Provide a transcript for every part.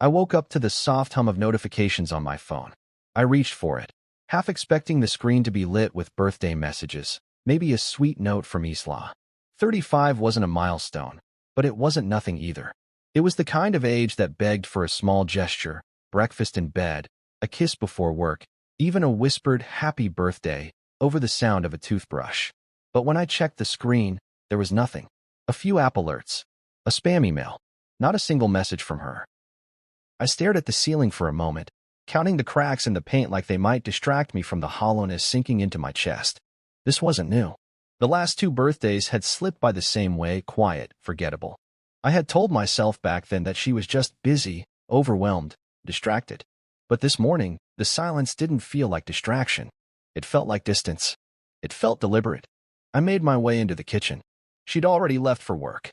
I woke up to the soft hum of notifications on my phone. I reached for it, half expecting the screen to be lit with birthday messages, maybe a sweet note from Isla. 35 wasn't a milestone, but it wasn't nothing either. It was the kind of age that begged for a small gesture, breakfast in bed, a kiss before work, even a whispered happy birthday over the sound of a toothbrush. But when I checked the screen, there was nothing. A few app alerts, a spam email, not a single message from her. I stared at the ceiling for a moment, counting the cracks in the paint like they might distract me from the hollowness sinking into my chest. This wasn't new. The last 2 birthdays had slipped by the same way, quiet, forgettable. I had told myself back then that she was just busy, overwhelmed, distracted. But this morning, the silence didn't feel like distraction. It felt like distance. It felt deliberate. I made my way into the kitchen. She'd already left for work.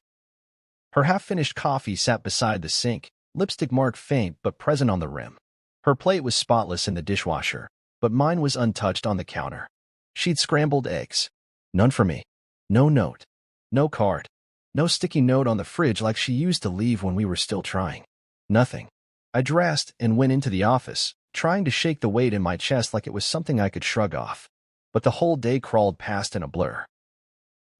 Her half-finished coffee sat beside the sink, lipstick mark faint but present on the rim. Her plate was spotless in the dishwasher, but mine was untouched on the counter. She'd scrambled eggs. None for me. No note. No card. No sticky note on the fridge like she used to leave when we were still trying. Nothing. I dressed and went into the office, trying to shake the weight in my chest like it was something I could shrug off. But the whole day crawled past in a blur.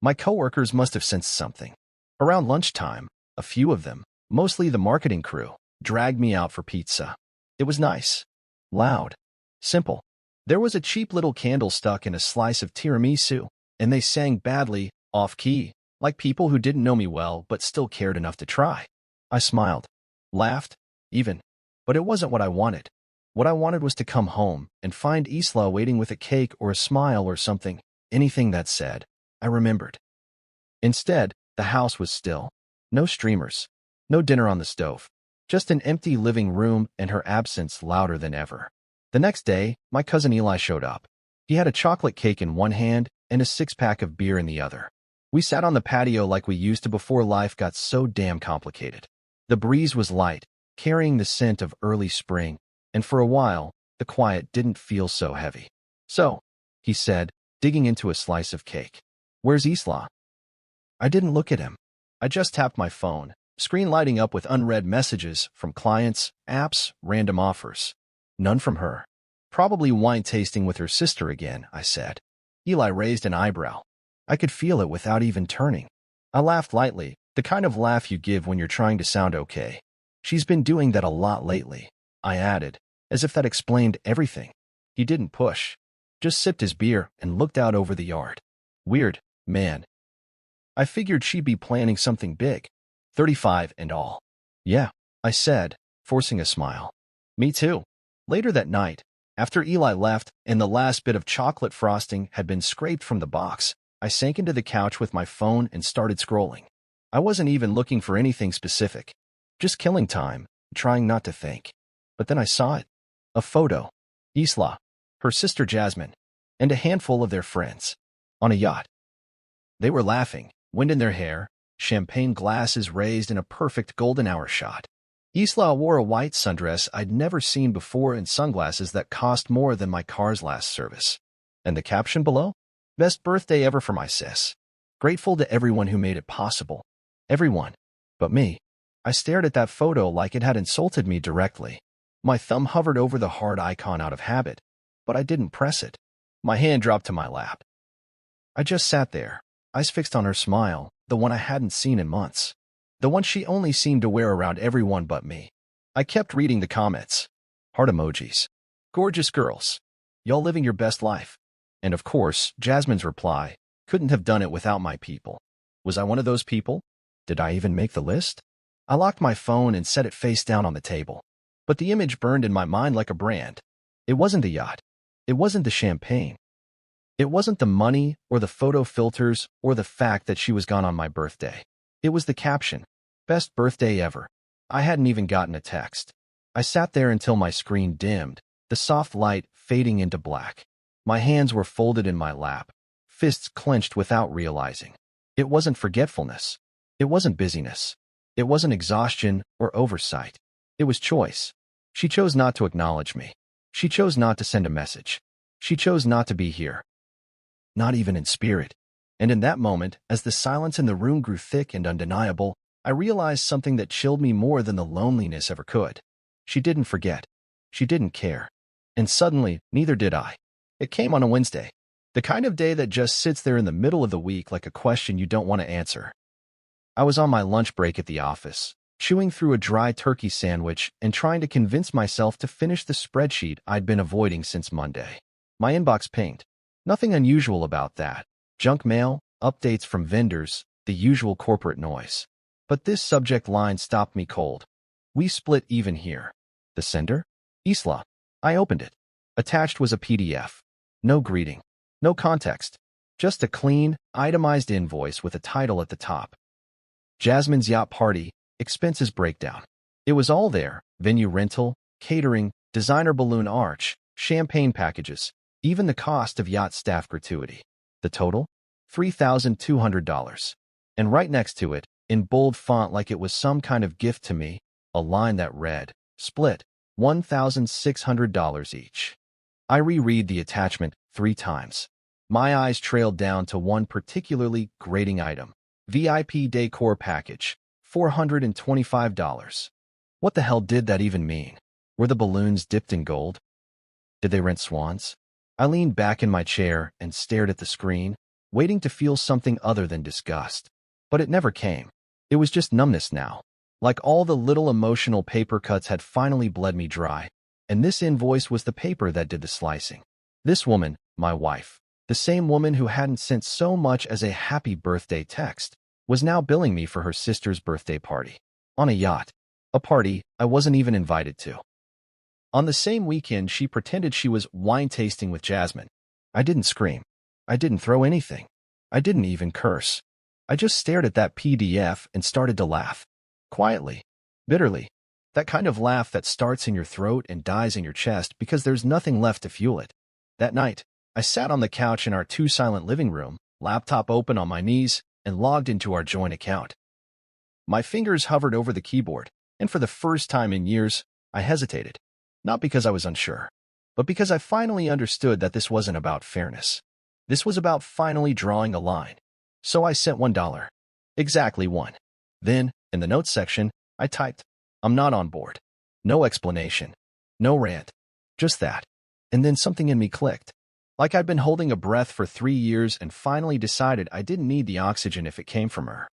My coworkers must have sensed something. Around lunchtime, a few of them, mostly the marketing crew, dragged me out for pizza. It was nice, loud, simple. There was a cheap little candle stuck in a slice of tiramisu, and they sang badly, off-key, like people who didn't know me well but still cared enough to try. I smiled, laughed, even. But it wasn't what I wanted. What I wanted was to come home and find Isla waiting with a cake or a smile or something, anything that said, I remembered. Instead, the house was still. No streamers. No dinner on the stove. Just an empty living room and her absence louder than ever. The next day, my cousin Eli showed up. He had a chocolate cake in one hand and a 6-pack of beer in the other. We sat on the patio like we used to before life got so damn complicated. The breeze was light, carrying the scent of early spring, and for a while, the quiet didn't feel so heavy. So, he said, digging into a slice of cake. Where's Isla? I didn't look at him. I just tapped my phone, screen lighting up with unread messages from clients, apps, random offers. None from her. Probably wine tasting with her sister again, I said. Eli raised an eyebrow. I could feel it without even turning. I laughed lightly, the kind of laugh you give when you're trying to sound okay. She's been doing that a lot lately, I added, as if that explained everything. He didn't push, just sipped his beer and looked out over the yard. Weird, man. I figured she'd be planning something big. 35 and all. Yeah, I said, forcing a smile. Me too. Later that night, after Eli left and the last bit of chocolate frosting had been scraped from the box, I sank into the couch with my phone and started scrolling. I wasn't even looking for anything specific. Just killing time, trying not to think. But then I saw it. A photo. Isla, her sister Jasmine, and a handful of their friends. On a yacht. They were laughing, wind in their hair, champagne glasses raised in a perfect golden hour shot. Isla wore a white sundress I'd never seen before and sunglasses that cost more than my car's last service. And the caption below? Best birthday ever for my sis. Grateful to everyone who made it possible. Everyone. But me. I stared at that photo like it had insulted me directly. My thumb hovered over the heart icon out of habit, but I didn't press it. My hand dropped to my lap. I just sat there, eyes fixed on her smile, the one I hadn't seen in months. The one she only seemed to wear around everyone but me. I kept reading the comments. Heart emojis. Gorgeous girls. Y'all living your best life. And of course, Jasmine's reply, couldn't have done it without my people. Was I one of those people? Did I even make the list? I locked my phone and set it face down on the table. But the image burned in my mind like a brand. It wasn't the yacht. It wasn't the champagne. It wasn't the money or the photo filters or the fact that she was gone on my birthday. It was the caption. Best birthday ever. I hadn't even gotten a text. I sat there until my screen dimmed, the soft light fading into black. My hands were folded in my lap, fists clenched without realizing. It wasn't forgetfulness. It wasn't busyness. It wasn't exhaustion or oversight. It was choice. She chose not to acknowledge me. She chose not to send a message. She chose not to be here. Not even in spirit. And in that moment, as the silence in the room grew thick and undeniable, I realized something that chilled me more than the loneliness ever could. She didn't forget. She didn't care. And suddenly, neither did I. It came on a Wednesday. The kind of day that just sits there in the middle of the week like a question you don't want to answer. I was on my lunch break at the office, chewing through a dry turkey sandwich and trying to convince myself to finish the spreadsheet I'd been avoiding since Monday. My inbox pinged. Nothing unusual about that. Junk mail, updates from vendors, the usual corporate noise. But this subject line stopped me cold. We split even here. The sender? Isla. I opened it. Attached was a PDF. No greeting. No context. Just a clean, itemized invoice with a title at the top. Jasmine's yacht party, expenses breakdown. It was all there: venue rental, catering, designer balloon arch, champagne packages, even the cost of yacht staff gratuity. The total? $3,200. And right next to it, in bold font like it was some kind of gift to me, a line that read, split, $1,600 each. I reread the attachment 3 times. My eyes trailed down to one particularly grating item. VIP decor package, $425. What the hell did that even mean? Were the balloons dipped in gold? Did they rent swans? I leaned back in my chair and stared at the screen, waiting to feel something other than disgust. But it never came. It was just numbness now. Like all the little emotional paper cuts had finally bled me dry, and this invoice was the paper that did the slicing. This woman, my wife, the same woman who hadn't sent so much as a happy birthday text, was now billing me for her sister's birthday party. On a yacht. A party I wasn't even invited to. On the same weekend, she pretended she was wine tasting with Jasmine. I didn't scream. I didn't throw anything. I didn't even curse. I just stared at that PDF and started to laugh. Quietly. Bitterly. That kind of laugh that starts in your throat and dies in your chest because there's nothing left to fuel it. That night, I sat on the couch in our two-silent living room, laptop open on my knees, and logged into our joint account. My fingers hovered over the keyboard, and for the first time in years, I hesitated. Not because I was unsure, but because I finally understood that this wasn't about fairness. This was about finally drawing a line. So I sent $1. Exactly one. Then, in the notes section, I typed, "I'm not on board." No explanation. No rant. Just that. And then something in me clicked. Like I'd been holding a breath for 3 years and finally decided I didn't need the oxygen if it came from her.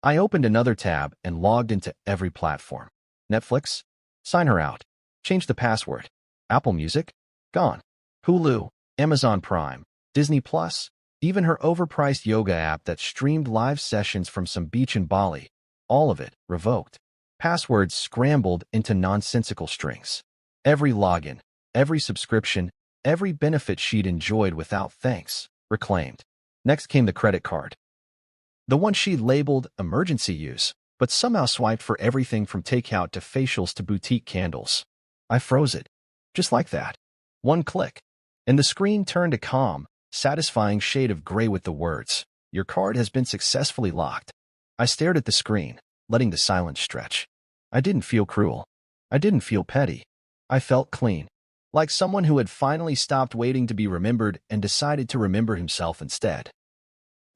I opened another tab and logged into every platform. Netflix? Sign her out. Change the password. Apple Music? Gone. Hulu, Amazon Prime, Disney Plus, even her overpriced yoga app that streamed live sessions from some beach in Bali. All of it revoked. Passwords scrambled into nonsensical strings. Every login, every subscription, every benefit she'd enjoyed without thanks, reclaimed. Next came the credit card. The one she'd labeled emergency use, but somehow swiped for everything from takeout to facials to boutique candles. I froze it. Just like that. One click. And the screen turned a calm, satisfying shade of gray with the words, "Your card has been successfully locked." I stared at the screen, letting the silence stretch. I didn't feel cruel. I didn't feel petty. I felt clean. Like someone who had finally stopped waiting to be remembered and decided to remember himself instead.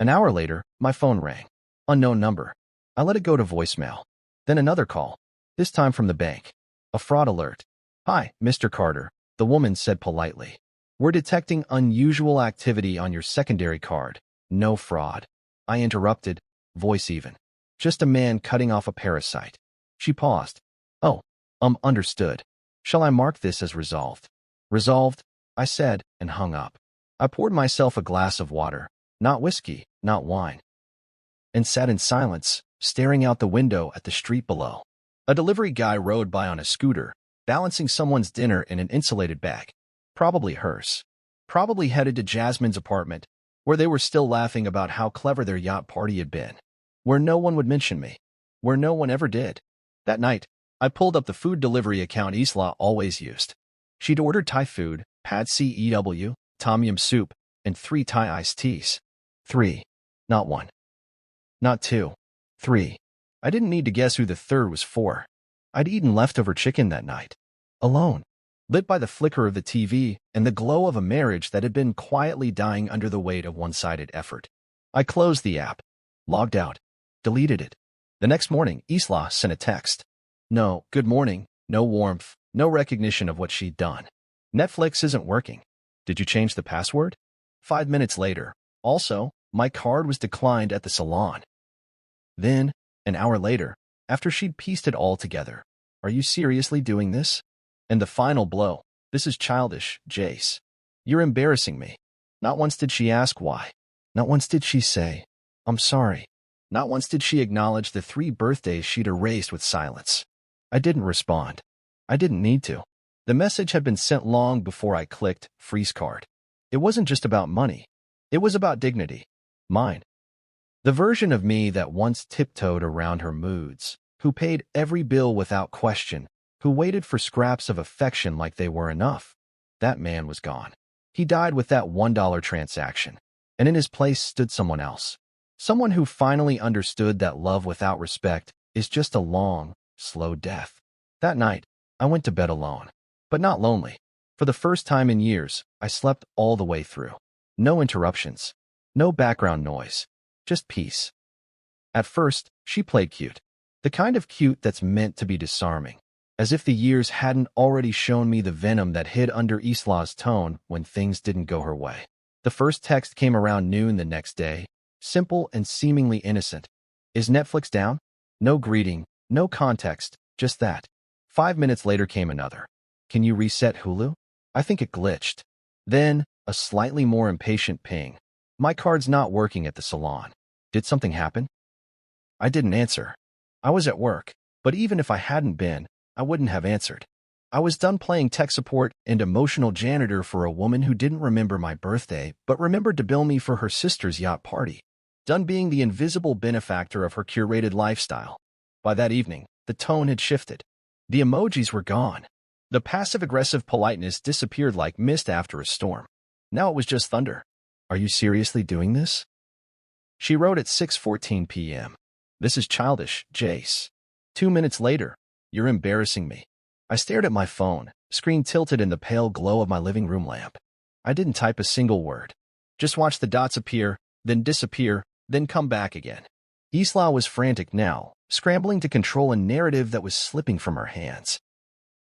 An hour later, my phone rang. Unknown number. I let it go to voicemail. Then another call, this time from the bank. A fraud alert. "Hi, Mr. Carter," the woman said politely. "We're detecting unusual activity on your secondary card. No fraud." I interrupted, voice even. "Just a man cutting off a parasite." She paused. "Oh, understood. Shall I mark this as resolved?" "Resolved," I said, and hung up. I poured myself a glass of water, not whiskey, not wine, and sat in silence, staring out the window at the street below. A delivery guy rode by on a scooter, balancing someone's dinner in an insulated bag. Probably hers. Probably headed to Jasmine's apartment, where they were still laughing about how clever their yacht party had been. Where no one would mention me. Where no one ever did. That night, I pulled up the food delivery account Isla always used. She'd ordered Thai food, pad cew, tom yum soup, and 3 Thai iced teas. 3. Not 1. Not 2. 3. I didn't need to guess who the third was for. I'd eaten leftover chicken that night. Alone. Lit by the flicker of the TV and the glow of a marriage that had been quietly dying under the weight of one-sided effort. I closed the app. Logged out. Deleted it. The next morning, Isla sent a text. "No, good morning. No warmth, no recognition of what she'd done. Netflix isn't working. Did you change the password? 5 minutes later. Also, my card was declined at the salon. Then, an hour later, after she'd pieced it all together. Are you seriously doing this? And the final blow. This is childish, Jace. You're embarrassing me. Not once did she ask why. Not once did she say, I'm sorry. Not once did she acknowledge the 3 birthdays she'd erased with silence. I didn't respond. I didn't need to. The message had been sent long before I clicked freeze card. It wasn't just about money. It was about dignity. Mine. The version of me that once tiptoed around her moods, who paid every bill without question, who waited for scraps of affection like they were enough. That man was gone. He died with that $1 transaction, and in his place stood someone else. Someone who finally understood that love without respect is just a long, slow death. That night, I went to bed alone, but not lonely. For the first time in years, I slept all the way through. No interruptions, no background noise, just peace. At first, she played cute. The kind of cute that's meant to be disarming, as if the years hadn't already shown me the venom that hid under Isla's tone when things didn't go her way. The first text came around noon the next day, simple and seemingly innocent. Is Netflix down? No greeting, no context, just that. 5 minutes later came another. Can you reset Hulu? I think it glitched. Then, a slightly more impatient ping. My card's not working at the salon. Did something happen? I didn't answer. I was at work, but even if I hadn't been, I wouldn't have answered. I was done playing tech support and emotional janitor for a woman who didn't remember my birthday but remembered to bill me for her sister's yacht party. Done being the invisible benefactor of her curated lifestyle. By that evening, the tone had shifted. The emojis were gone. The passive-aggressive politeness disappeared like mist after a storm. Now it was just thunder. Are you seriously doing this? She wrote at 6:14 p.m. This is childish, Jace. 2 minutes later, you're embarrassing me. I stared at my phone, screen tilted in the pale glow of my living room lamp. I didn't type a single word. Just watched the dots appear, then disappear, then come back again. Isla was frantic now, scrambling to control a narrative that was slipping from her hands.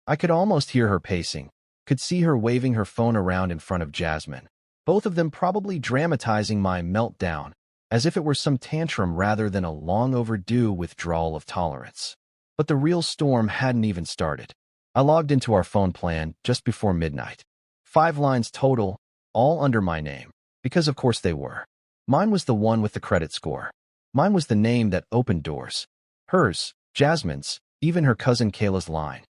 I could almost hear her pacing, could see her waving her phone around in front of Jasmine, both of them probably dramatizing my meltdown, as if it were some tantrum rather than a long overdue withdrawal of tolerance. But the real storm hadn't even started. I logged into our phone plan just before midnight. 5 lines total, all under my name, because of course they were. Mine was the one with the credit score. Mine was the name that opened doors. Hers, Jasmine's, even her cousin Kayla's line.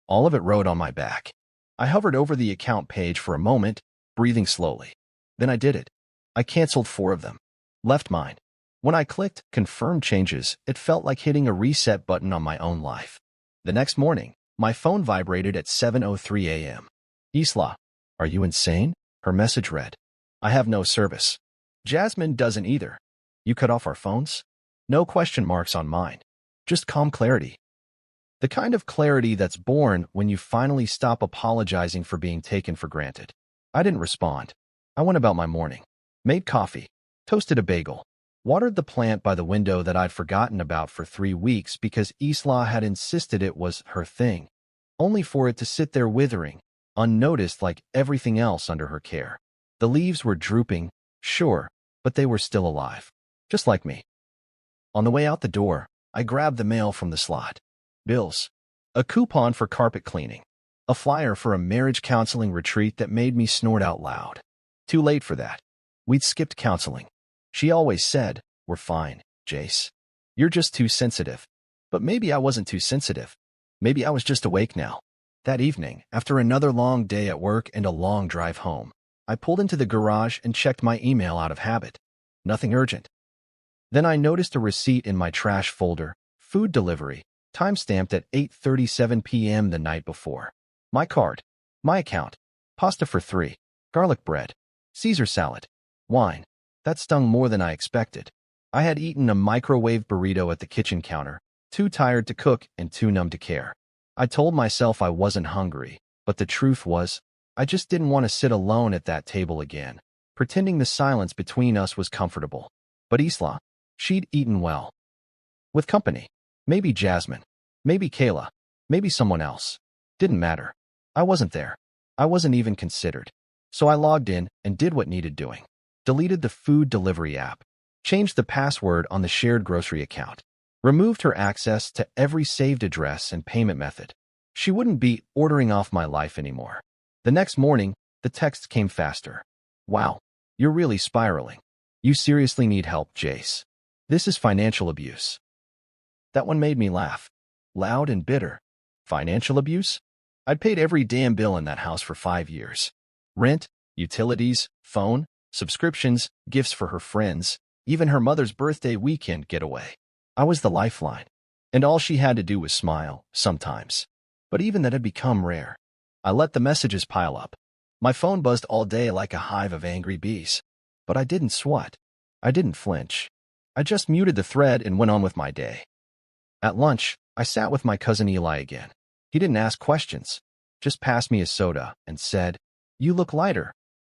All of it rode on my back. I hovered over the account page for a moment, breathing slowly. Then I did it. I canceled 4 of them. Left mine. When I clicked Confirm Changes, it felt like hitting a reset button on my own life. The next morning, my phone vibrated at 7:03 a.m. Isla, are you insane? Her message read. I have no service. Jasmine doesn't either. You cut off our phones? No question marks on mine. Just calm clarity. The kind of clarity that's born when you finally stop apologizing for being taken for granted. I didn't respond. I went about my morning. Made coffee. Toasted a bagel. Watered the plant by the window that I'd forgotten about for 3 weeks because Isla had insisted it was her thing, only for it to sit there withering, unnoticed like everything else under her care. The leaves were drooping, sure, but they were still alive, just like me. On the way out the door, I grabbed the mail from the slot. Bills. A coupon for carpet cleaning. A flyer for a marriage counseling retreat that made me snort out loud. Too late for that. We'd skipped counseling. She always said, we're fine, Jace. You're just too sensitive. But maybe I wasn't too sensitive. Maybe I was just awake now. That evening, after another long day at work and a long drive home, I pulled into the garage and checked my email out of habit. Nothing urgent. Then I noticed a receipt in my trash folder, food delivery, timestamped at 8:37 p.m. the night before. My card. My account. Pasta for 3. Garlic bread. Caesar salad. Wine. That stung more than I expected. I had eaten a microwave burrito at the kitchen counter, too tired to cook and too numb to care. I told myself I wasn't hungry, but the truth was, I just didn't want to sit alone at that table again, pretending the silence between us was comfortable. But Isla, she'd eaten well. With company. Maybe Jasmine. Maybe Kayla. Maybe someone else. Didn't matter. I wasn't there. I wasn't even considered. So I logged in and did what needed doing. Deleted the food delivery app. Changed the password on the shared grocery account. Removed her access to every saved address and payment method. She wouldn't be ordering off my life anymore. The next morning, the text came faster. Wow, you're really spiraling. You seriously need help, Jace. This is financial abuse. That one made me laugh. Loud and bitter. Financial abuse? I'd paid every damn bill in that house for 5 years. Rent, utilities, phone, subscriptions, gifts for her friends, even her mother's birthday weekend getaway. I was the lifeline. And all she had to do was smile, sometimes. But even that had become rare. I let the messages pile up. My phone buzzed all day like a hive of angry bees. But I didn't sweat. I didn't flinch. I just muted the thread and went on with my day. At lunch, I sat with my cousin Eli again. He didn't ask questions, just passed me a soda and said, "You look lighter."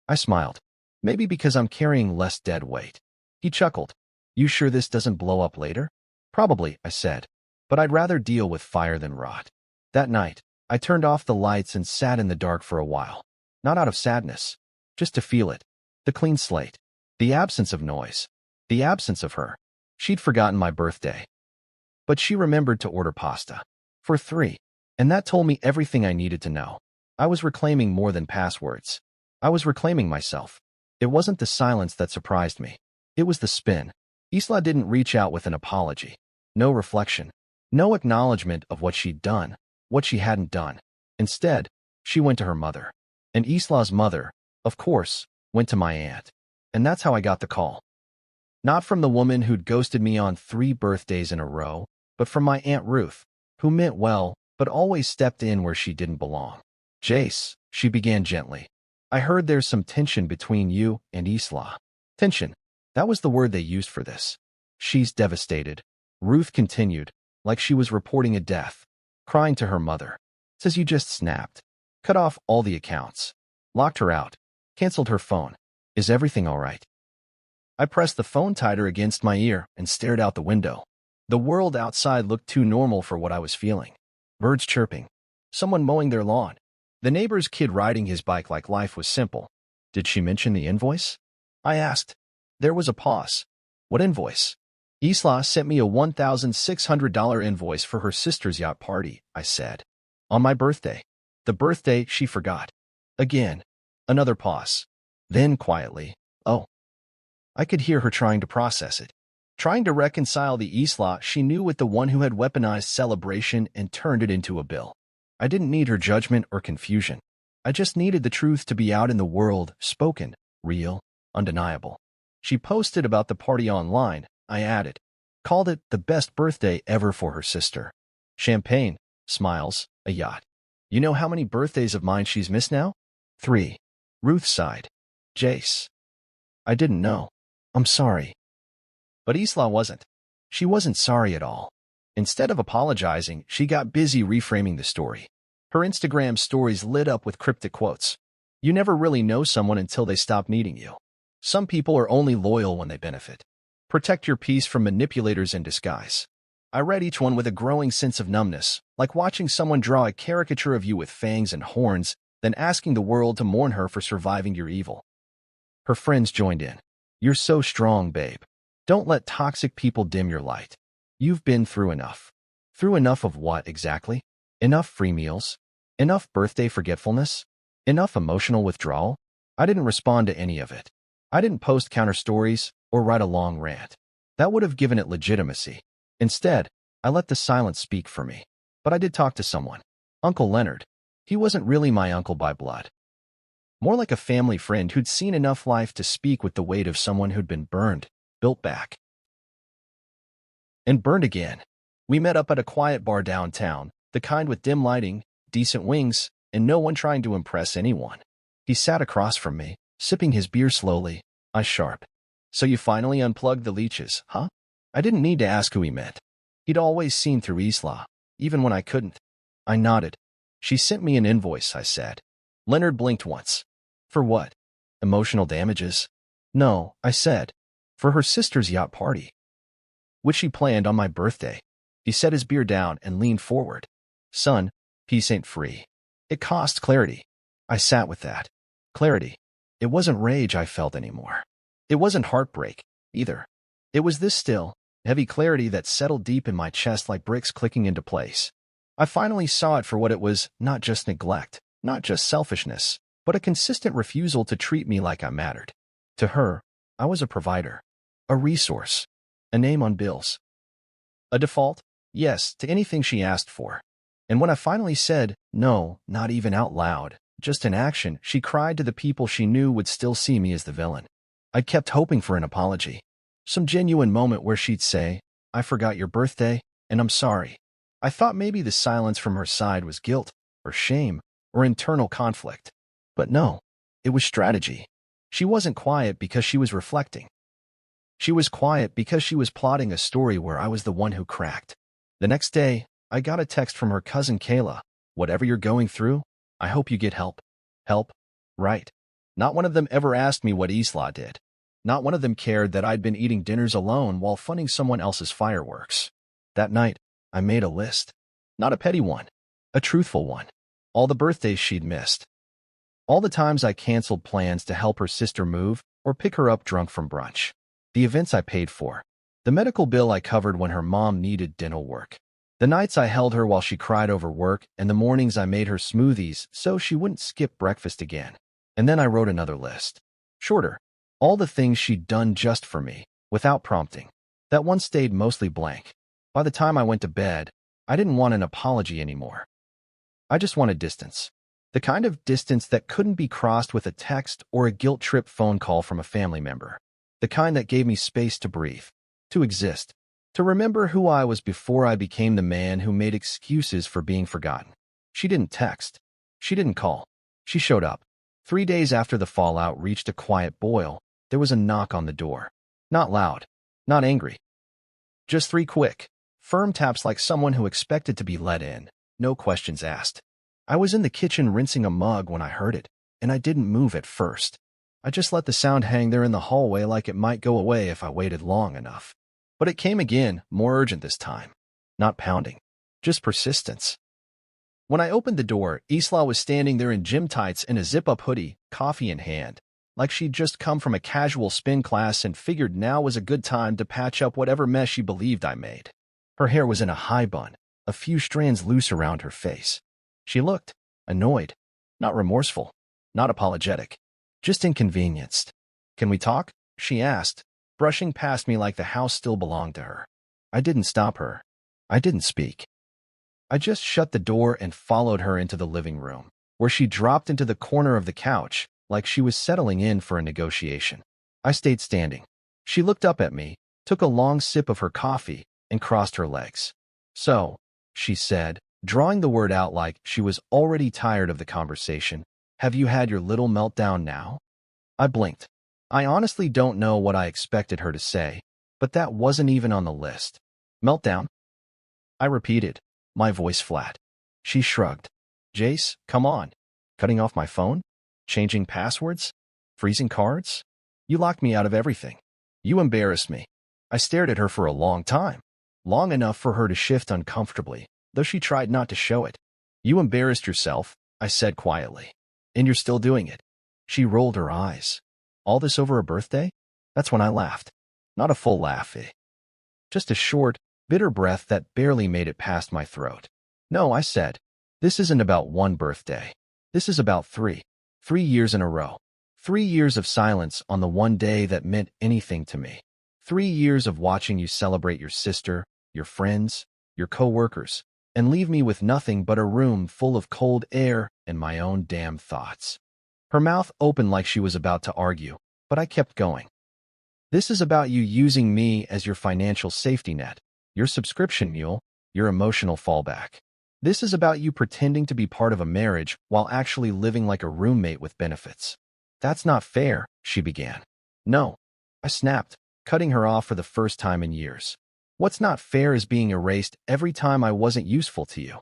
I smiled. Maybe because I'm carrying less dead weight. He chuckled. "You sure this doesn't blow up later?" "Probably," I said. "But I'd rather deal with fire than rot." That night, I turned off the lights and sat in the dark for a while. Not out of sadness, just to feel it. The clean slate. The absence of noise. The absence of her. She'd forgotten my birthday. But she remembered to order pasta. For 3. And that told me everything I needed to know. I was reclaiming more than passwords. I was reclaiming myself. It wasn't the silence that surprised me. It was the spin. Isla didn't reach out with an apology. No reflection. No acknowledgement of what she'd done, what she hadn't done. Instead, she went to her mother. And Isla's mother, of course, went to my aunt. And that's how I got the call. Not from the woman who'd ghosted me on 3 birthdays in a row, but from my Aunt Ruth, who meant well, but always stepped in where she didn't belong. "Jace," she began gently, "I heard there's some tension between you and Isla." Tension. That was the word they used for this. "She's devastated," Ruth continued, like she was reporting a death, crying to her mother. "Says you just snapped. Cut off all the accounts. Locked her out. Canceled her phone. Is everything all right?" I pressed the phone tighter against my ear and stared out the window. The world outside looked too normal for what I was feeling. Birds chirping. Someone mowing their lawn. The neighbor's kid riding his bike like life was simple. "Did she mention the invoice?" I asked. There was a pause. "What invoice?" "Isla sent me a $1,600 invoice for her sister's yacht party," I said. "On my birthday." The birthday she forgot. Again. Another pause. Then quietly, "Oh." I could hear her trying to process it. Trying to reconcile the Isla she knew with the one who had weaponized celebration and turned it into a bill. I didn't need her judgment or confusion. I just needed the truth to be out in the world, spoken, real, undeniable. She posted about the party online, I added. Called it the best birthday ever for her sister. Champagne, smiles, a yacht. You know how many birthdays of mine she's missed now? 3. Ruth sighed. Jace. I didn't know. I'm sorry. But Isla wasn't. She wasn't sorry at all. Instead of apologizing, she got busy reframing the story. Her Instagram stories lit up with cryptic quotes. You never really know someone until they stop needing you. Some people are only loyal when they benefit. Protect your peace from manipulators in disguise. I read each one with a growing sense of numbness, like watching someone draw a caricature of you with fangs and horns, then asking the world to mourn her for surviving your evil. Her friends joined in. You're so strong, babe. Don't let toxic people dim your light. You've been through enough. Through enough of what, exactly? Enough free meals? Enough birthday forgetfulness? Enough emotional withdrawal? I didn't respond to any of it. I didn't post counter stories or write a long rant. That would have given it legitimacy. Instead, I let the silence speak for me. But I did talk to someone. Uncle Leonard. He wasn't really my uncle by blood. More like a family friend who'd seen enough life to speak with the weight of someone who'd been burned, built back, and burned again. We met up at a quiet bar downtown, the kind with dim lighting, decent wings, and no one trying to impress anyone. He sat across from me, sipping his beer slowly, eyes sharp. So you finally unplugged the leeches, huh? I didn't need to ask who he meant. He'd always seen through Isla, even when I couldn't. I nodded. She sent me an invoice, I said. Leonard blinked once. For what? Emotional damages? No, I said. For her sister's yacht party, which she planned on my birthday. He set his beer down and leaned forward. Son, peace ain't free. It costs clarity. I sat with that. Clarity. It wasn't rage I felt anymore. It wasn't heartbreak, either. It was this still, heavy clarity that settled deep in my chest like bricks clicking into place. I finally saw it for what it was, not just neglect, not just selfishness, but a consistent refusal to treat me like I mattered. To her, I was a provider, a resource, a name on bills. A default? Yes, to anything she asked for. And when I finally said, no, not even out loud, just in action, she cried to the people she knew would still see me as the villain. I kept hoping for an apology. Some genuine moment where she'd say, I forgot your birthday, and I'm sorry. I thought maybe the silence from her side was guilt, or shame, or internal conflict. But no, it was strategy. She wasn't quiet because she was reflecting. She was quiet because she was plotting a story where I was the one who cracked. The next day, I got a text from her cousin Kayla. Whatever you're going through, I hope you get help. Help? Right. Not one of them ever asked me what Isla did. Not one of them cared that I'd been eating dinners alone while funding someone else's fireworks. That night, I made a list. Not a petty one. A truthful one. All the birthdays she'd missed. All the times I canceled plans to help her sister move or pick her up drunk from brunch. The events I paid for. The medical bill I covered when her mom needed dental work. The nights I held her while she cried over work and the mornings I made her smoothies so she wouldn't skip breakfast again. And then I wrote another list. Shorter. All the things she'd done just for me, without prompting. That one stayed mostly blank. By the time I went to bed, I didn't want an apology anymore. I just wanted distance. The kind of distance that couldn't be crossed with a text or a guilt-trip phone call from a family member. The kind that gave me space to breathe, to exist, to remember who I was before I became the man who made excuses for being forgotten. She didn't text. She didn't call. She showed up. 3 days after the fallout reached a quiet boil, there was a knock on the door. Not loud, not angry. Just 3 quick, firm taps like someone who expected to be let in, no questions asked. I was in the kitchen rinsing a mug when I heard it, and I didn't move at first. I just let the sound hang there in the hallway like it might go away if I waited long enough. But it came again, more urgent this time. Not pounding, just persistence. When I opened the door, Isla was standing there in gym tights and a zip-up hoodie, coffee in hand, like she'd just come from a casual spin class and figured now was a good time to patch up whatever mess she believed I made. Her hair was in a high bun, a few strands loose around her face. She looked annoyed, not remorseful, not apologetic, just inconvenienced. Can we talk? She asked, brushing past me like the house still belonged to her. I didn't stop her. I didn't speak. I just shut the door and followed her into the living room, where she dropped into the corner of the couch like she was settling in for a negotiation. I stayed standing. She looked up at me, took a long sip of her coffee, and crossed her legs. So, she said, drawing the word out like she was already tired of the conversation, have you had your little meltdown now? I blinked. I honestly don't know what I expected her to say, but that wasn't even on the list. Meltdown? I repeated, my voice flat. She shrugged. Jace, come on. Cutting off my phone? Changing passwords? Freezing cards? You locked me out of everything. You embarrassed me. I stared at her for a long time. Long enough for her to shift uncomfortably, though she tried not to show it. You embarrassed yourself, I said quietly. And you're still doing it. She rolled her eyes. All this over a birthday? That's when I laughed. Not a full laugh, just a short, bitter breath that barely made it past my throat. No, I said. This isn't about one birthday. This is about 3. 3 years in a row. 3 years of silence on the one day that meant anything to me. 3 years of watching you celebrate your sister, your friends, your co-workers, and leave me with nothing but a room full of cold air and my own damn thoughts. Her mouth opened like she was about to argue, but I kept going. This is about you using me as your financial safety net, your subscription mule, your emotional fallback. This is about you pretending to be part of a marriage while actually living like a roommate with benefits. That's not fair, she began. No, I snapped, cutting her off for the first time in years. What's not fair is being erased every time I wasn't useful to you.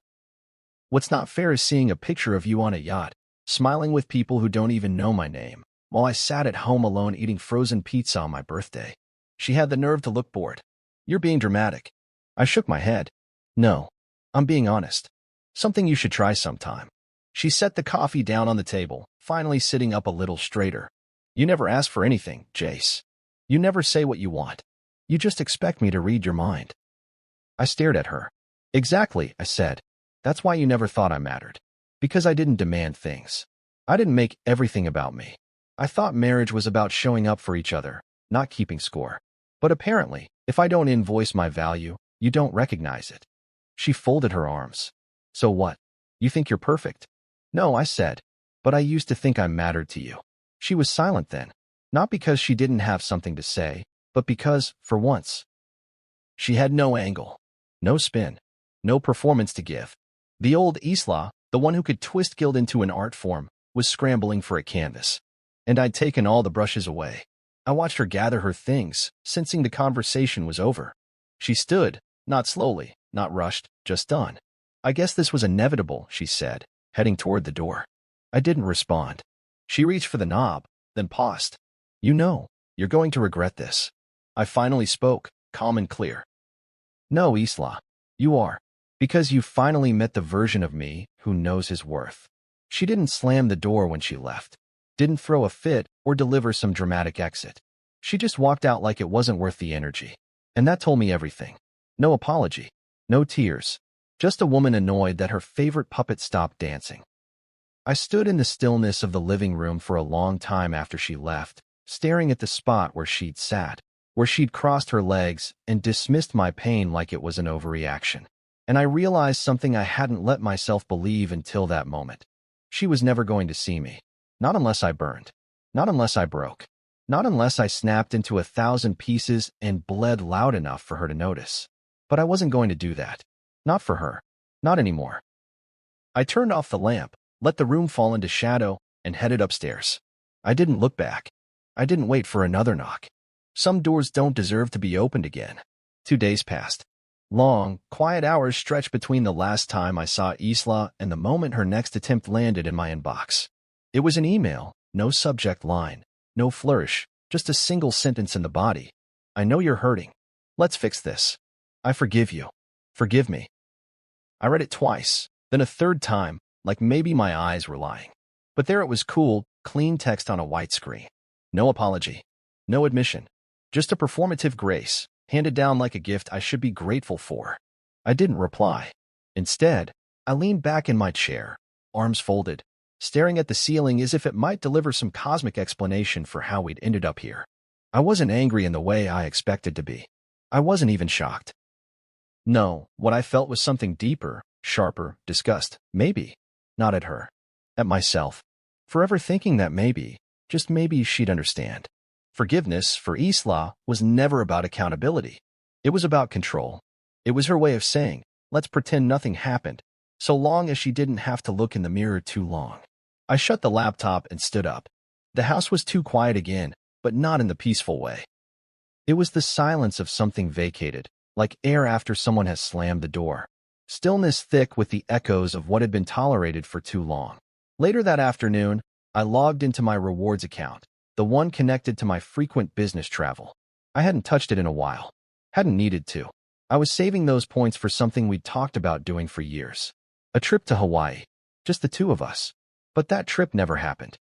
What's not fair is seeing a picture of you on a yacht, smiling with people who don't even know my name, while I sat at home alone eating frozen pizza on my birthday. She had the nerve to look bored. You're being dramatic. I shook my head. No, I'm being honest. Something you should try sometime. She set the coffee down on the table, finally sitting up a little straighter. You never ask for anything, Jace. You never say what you want. You just expect me to read your mind. I stared at her. Exactly, I said. That's why you never thought I mattered. Because I didn't demand things. I didn't make everything about me. I thought marriage was about showing up for each other, not keeping score. But apparently, if I don't invoice my value, you don't recognize it. She folded her arms. So what? You think you're perfect? No, I said. But I used to think I mattered to you. She was silent then. Not because she didn't have something to say, but because, for once, she had no angle, no spin, no performance to give. The old Isla, the one who could twist guilt into an art form, was scrambling for a canvas. And I'd taken all the brushes away. I watched her gather her things, sensing the conversation was over. She stood, not slowly, not rushed, just done. I guess this was inevitable, she said, heading toward the door. I didn't respond. She reached for the knob, then paused. You know, you're going to regret this. I finally spoke, calm and clear. No, Isla, you are. Because you finally met the version of me who knows his worth. She didn't slam the door when she left. Didn't throw a fit or deliver some dramatic exit. She just walked out like it wasn't worth the energy. And that told me everything. No apology. No tears. Just a woman annoyed that her favorite puppet stopped dancing. I stood in the stillness of the living room for a long time after she left, staring at the spot where she'd sat, where she'd crossed her legs and dismissed my pain like it was an overreaction. And I realized something I hadn't let myself believe until that moment. She was never going to see me. Not unless I burned. Not unless I broke. Not unless I snapped into 1,000 pieces and bled loud enough for her to notice. But I wasn't going to do that. Not for her. Not anymore. I turned off the lamp, let the room fall into shadow, and headed upstairs. I didn't look back. I didn't wait for another knock. Some doors don't deserve to be opened again. 2 days passed. Long, quiet hours stretched between the last time I saw Isla and the moment her next attempt landed in my inbox. It was an email, no subject line, no flourish, just a single sentence in the body. I know you're hurting. Let's fix this. I forgive you. Forgive me. I read it twice, then a third time, like maybe my eyes were lying. But there it was, cool, clean text on a white screen. No apology. No admission. Just a performative grace, handed down like a gift I should be grateful for. I didn't reply. Instead, I leaned back in my chair, arms folded, staring at the ceiling as if it might deliver some cosmic explanation for how we'd ended up here. I wasn't angry in the way I expected to be. I wasn't even shocked. No, what I felt was something deeper, sharper, disgust, maybe. Not at her. At myself. Forever thinking that maybe, just maybe she'd understand. Forgiveness, for Isla, was never about accountability. It was about control. It was her way of saying, let's pretend nothing happened, so long as she didn't have to look in the mirror too long. I shut the laptop and stood up. The house was too quiet again, but not in the peaceful way. It was the silence of something vacated, like air after someone has slammed the door. Stillness thick with the echoes of what had been tolerated for too long. Later that afternoon, I logged into my rewards account, the one connected to my frequent business travel. I hadn't touched it in a while. Hadn't needed to. I was saving those points for something we'd talked about doing for years. A trip to Hawaii. Just the two of us. But that trip never happened.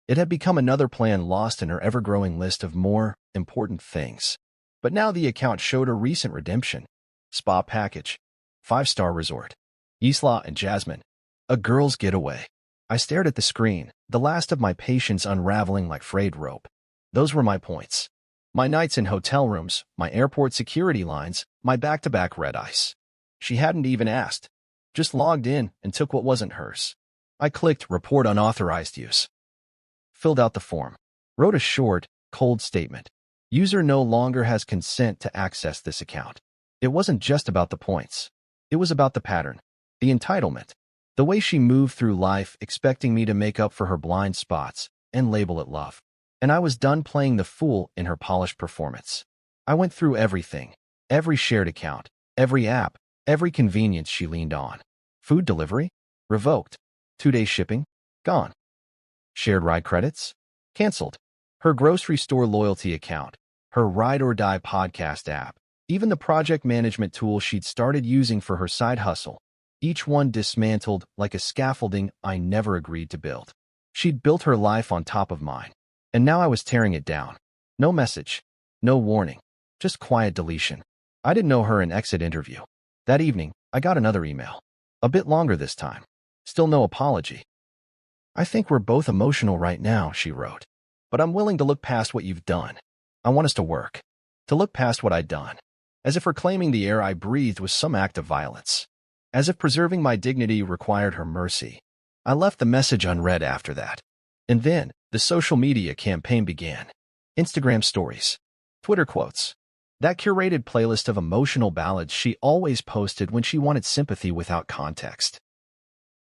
It had become another plan lost in her ever-growing list of more important things. But now the account showed a recent redemption. Spa package. 5-star resort. Isla and Jasmine. A girl's getaway. I stared at the screen, the last of my patience unraveling like frayed rope. Those were my points. My nights in hotel rooms, my airport security lines, my back-to-back red ice. She hadn't even asked. Just logged in and took what wasn't hers. I clicked Report Unauthorized Use. Filled out the form. Wrote a short, cold statement. User no longer has consent to access this account. It wasn't just about the points. It was about the pattern. The entitlement. The way she moved through life expecting me to make up for her blind spots and label it love. And I was done playing the fool in her polished performance. I went through everything. Every shared account. Every app. Every convenience she leaned on. Food delivery? Revoked. 2-day shipping? Gone. Shared ride credits? Canceled. Her grocery store loyalty account. Her Ride or Die podcast app. Even the project management tool she'd started using for her side hustle. each one dismantled like a scaffolding I never agreed to build. She'd built her life on top of mine, and now I was tearing it down. No message, no warning, just quiet deletion. I didn't know her an exit interview. That evening, I got another email. A bit longer this time. Still no apology. "I think we're both emotional right now," she wrote. "But I'm willing to look past what you've done. I want us to work. To look past what I'd done." As if reclaiming the air I breathed was some act of violence. As if preserving my dignity required her mercy. I left the message unread after that. And then, the social media campaign began. Instagram stories. Twitter quotes. That curated playlist of emotional ballads she always posted when she wanted sympathy without context.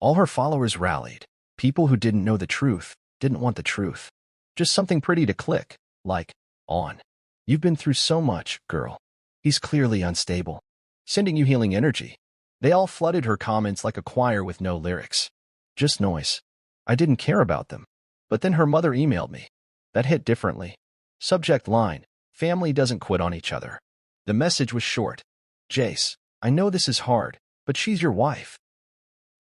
All her followers rallied. People who didn't know the truth, didn't want the truth. Just something pretty to click, like, on. "You've been through so much, girl. He's clearly unstable. Sending you healing energy." They all flooded her comments like a choir with no lyrics. Just noise. I didn't care about them. But then her mother emailed me. That hit differently. Subject line: "Family doesn't quit on each other." The message was short. "Jace, I know this is hard, but she's your wife.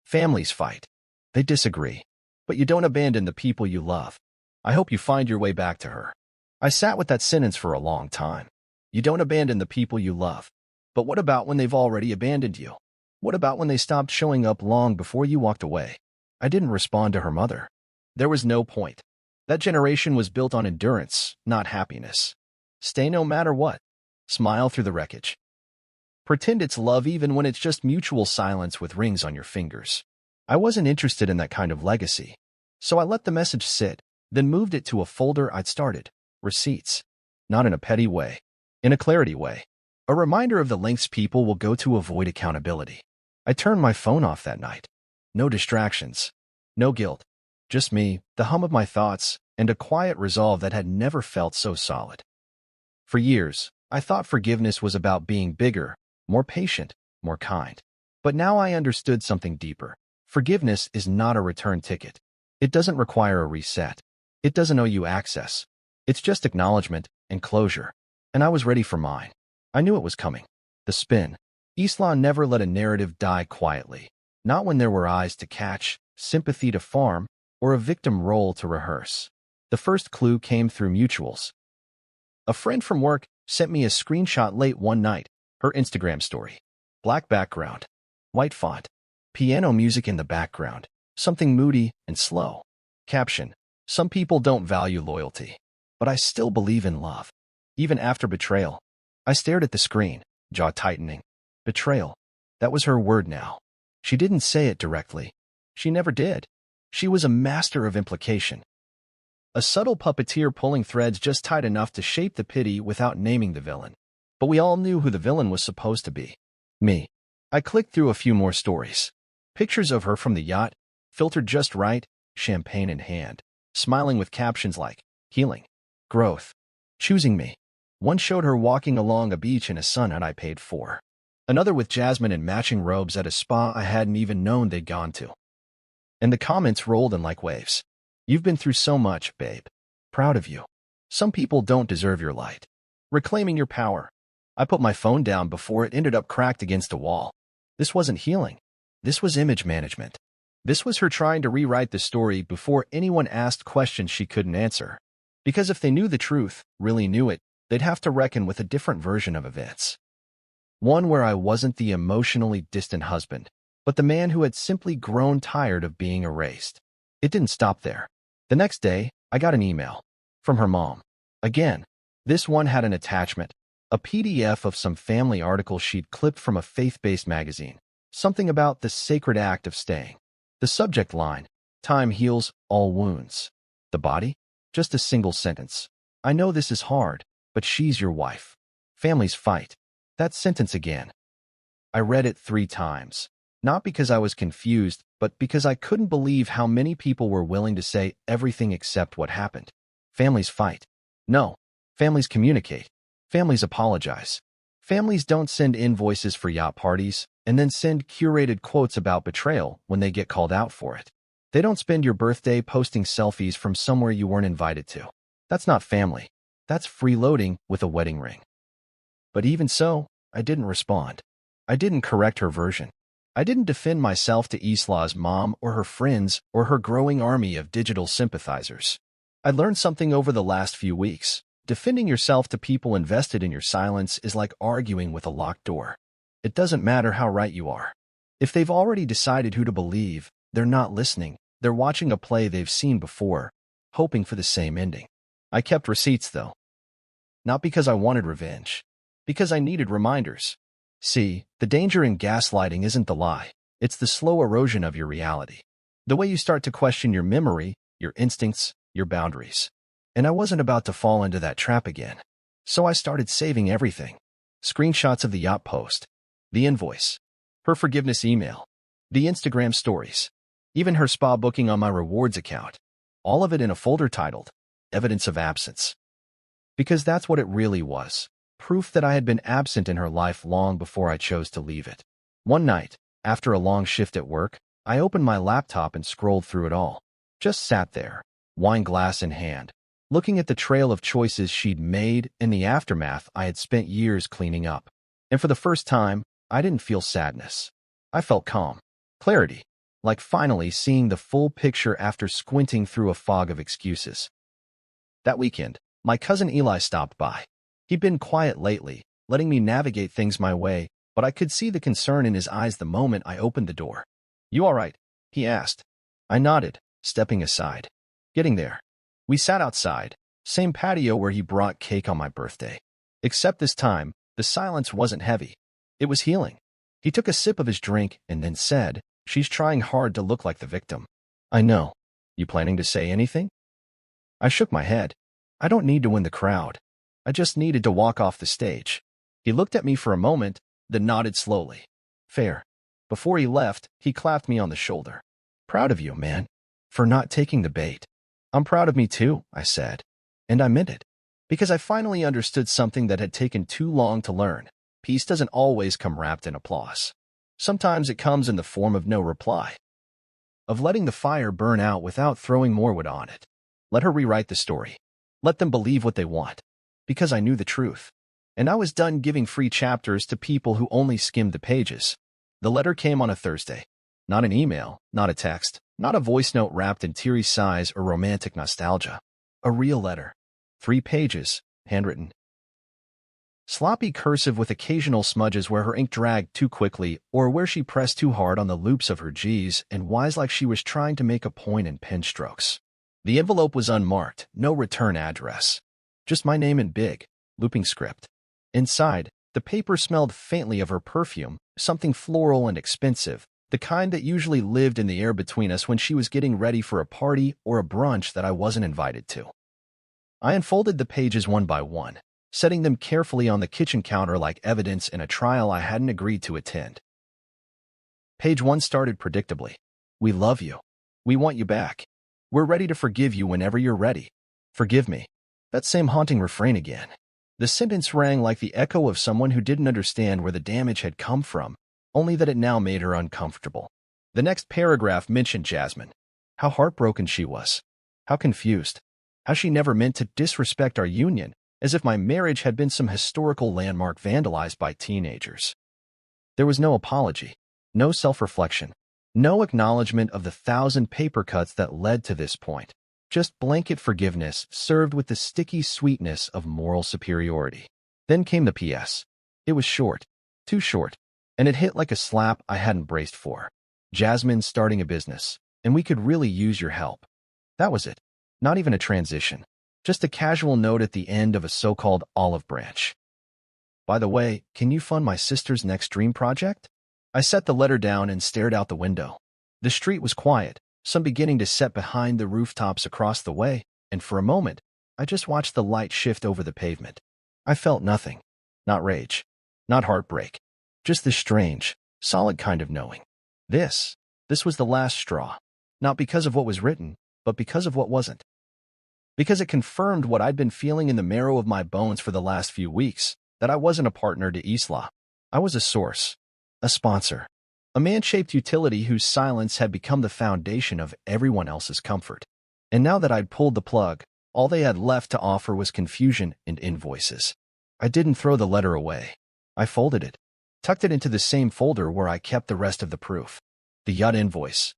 Families fight. They disagree. But you don't abandon the people you love. I hope you find your way back to her." I sat with that sentence for a long time. You don't abandon the people you love. But what about when they've already abandoned you? What about when they stopped showing up long before you walked away? I didn't respond to her mother. There was no point. That generation was built on endurance, not happiness. Stay no matter what. Smile through the wreckage. Pretend it's love even when it's just mutual silence with rings on your fingers. I wasn't interested in that kind of legacy. So I let the message sit, then moved it to a folder I'd started. Receipts. Not in a petty way. In a clarity way. A reminder of the lengths people will go to avoid accountability. I turned my phone off that night. No distractions. No guilt. Just me, the hum of my thoughts, and a quiet resolve that had never felt so solid. For years, I thought forgiveness was about being bigger, more patient, more kind. But now I understood something deeper. Forgiveness is not a return ticket. It doesn't require a reset. It doesn't owe you access. It's just acknowledgement and closure. And I was ready for mine. I knew it was coming. The spin. Isla never let a narrative die quietly. Not when there were eyes to catch, sympathy to farm, or a victim role to rehearse. The first clue came through mutuals. A friend from work sent me a screenshot late one night, her Instagram story. Black background. White font. Piano music in the background. Something moody and slow. Caption: "Some people don't value loyalty. But I still believe in love. Even after betrayal." I stared at the screen, jaw tightening. Betrayal. That was her word now. She didn't say it directly. She never did. She was a master of implication. A subtle puppeteer pulling threads just tight enough to shape the pity without naming the villain. But we all knew who the villain was supposed to be. Me. I clicked through a few more stories. Pictures of her from the yacht, filtered just right, champagne in hand, smiling with captions like, "Healing. Growth. Choosing me." One showed her walking along a beach in a sunset I paid for. Another with Jasmine in matching robes at a spa I hadn't even known they'd gone to. And the comments rolled in like waves. "You've been through so much, babe. Proud of you. Some people don't deserve your light. Reclaiming your power." I put my phone down before it ended up cracked against a wall. This wasn't healing. This was image management. This was her trying to rewrite the story before anyone asked questions she couldn't answer. Because if they knew the truth, really knew it, they'd have to reckon with a different version of events. One where I wasn't the emotionally distant husband, but the man who had simply grown tired of being erased. It didn't stop there. The next day, I got an email. From her mom. Again. This one had an attachment. A PDF of some family article she'd clipped from a faith-based magazine. Something about the sacred act of staying. The subject line: "Time heals all wounds." The body? Just a single sentence. "I know this is hard, but she's your wife. Families fight." That sentence again. I read it 3 times. Not because I was confused, but because I couldn't believe how many people were willing to say everything except what happened. Families fight. No. Families communicate. Families apologize. Families don't send invoices for yacht parties and then send curated quotes about betrayal when they get called out for it. They don't spend your birthday posting selfies from somewhere you weren't invited to. That's not family. That's freeloading with a wedding ring. But even so, I didn't respond. I didn't correct her version. I didn't defend myself to Isla's mom or her friends or her growing army of digital sympathizers. I learned something over the last few weeks. Defending yourself to people invested in your silence is like arguing with a locked door. It doesn't matter how right you are. If they've already decided who to believe, they're not listening. They're watching a play they've seen before, hoping for the same ending. I kept receipts, though. Not because I wanted revenge. Because I needed reminders. See, the danger in gaslighting isn't the lie. It's the slow erosion of your reality. The way you start to question your memory, your instincts, your boundaries. And I wasn't about to fall into that trap again. So I started saving everything. Screenshots of the yacht post, the invoice, her forgiveness email, the Instagram stories, even her spa booking on my rewards account. All of it in a folder titled, Evidence of Absence. Because that's what it really was. Proof that I had been absent in her life long before I chose to leave it. One night, after a long shift at work, I opened my laptop and scrolled through it all. Just sat there, wine glass in hand, looking at the trail of choices she'd made and the aftermath I had spent years cleaning up. And for the first time, I didn't feel sadness. I felt calm, clarity, like finally seeing the full picture after squinting through a fog of excuses. That weekend, my cousin Eli stopped by. He'd been quiet lately, letting me navigate things my way, but I could see the concern in his eyes the moment I opened the door. "You all right?" he asked. I nodded, stepping aside. Getting there. We sat outside, same patio where he brought cake on my birthday. Except this time, the silence wasn't heavy. It was healing. He took a sip of his drink and then said, "She's trying hard to look like the victim." "I know. You planning to say anything?" I shook my head. I don't need to win the crowd. I just needed to walk off the stage. He looked at me for a moment, then nodded slowly. "Fair." Before he left, he clapped me on the shoulder. "Proud of you, man, for not taking the bait." "I'm proud of me too," I said. And I meant it. Because I finally understood something that had taken too long to learn. Peace doesn't always come wrapped in applause. Sometimes it comes in the form of no reply. Of letting the fire burn out without throwing more wood on it. Let her rewrite the story. Let them believe what they want. Because I knew the truth. And I was done giving free chapters to people who only skimmed the pages. The letter came on a Thursday. Not an email, not a text, not a voice note wrapped in teary sighs or romantic nostalgia. A real letter. 3 pages, handwritten. Sloppy cursive with occasional smudges where her ink dragged too quickly or where she pressed too hard on the loops of her G's and Y's like she was trying to make a point in pen strokes. The envelope was unmarked, no return address. Just my name in big, looping script. Inside, the paper smelled faintly of her perfume, something floral and expensive, the kind that usually lived in the air between us when she was getting ready for a party or a brunch that I wasn't invited to. I unfolded the pages one by one, setting them carefully on the kitchen counter like evidence in a trial I hadn't agreed to attend. Page 1 started predictably. "We love you. We want you back. We're ready to forgive you whenever you're ready. Forgive me." That same haunting refrain again. The sentence rang like the echo of someone who didn't understand where the damage had come from, only that it now made her uncomfortable. The next paragraph mentioned Jasmine. How heartbroken she was. How confused. How she never meant to disrespect our union, as if my marriage had been some historical landmark vandalized by teenagers. There was no apology, no self-reflection, no acknowledgement of the 1,000 paper cuts that led to this point. Just blanket forgiveness served with the sticky sweetness of moral superiority. Then came the PS. It was short, too short, and it hit like a slap I hadn't braced for. "Jasmine starting a business, and we could really use your help." That was it. Not even a transition. Just a casual note at the end of a so-called olive branch. "By the way, can you fund my sister's next dream project?" I set the letter down and stared out the window. The street was quiet, sun beginning to set behind the rooftops across the way, and for a moment, I just watched the light shift over the pavement. I felt nothing. Not rage. Not heartbreak. Just this strange, solid kind of knowing. This was the last straw. Not because of what was written, but because of what wasn't. Because it confirmed what I'd been feeling in the marrow of my bones for the last few weeks, that I wasn't a partner to Isla. I was a source. A sponsor. A man-shaped utility whose silence had become the foundation of everyone else's comfort. And now that I'd pulled the plug, all they had left to offer was confusion and invoices. I didn't throw the letter away. I folded it. tucked it into the same folder where I kept the rest of the proof. The yacht invoice.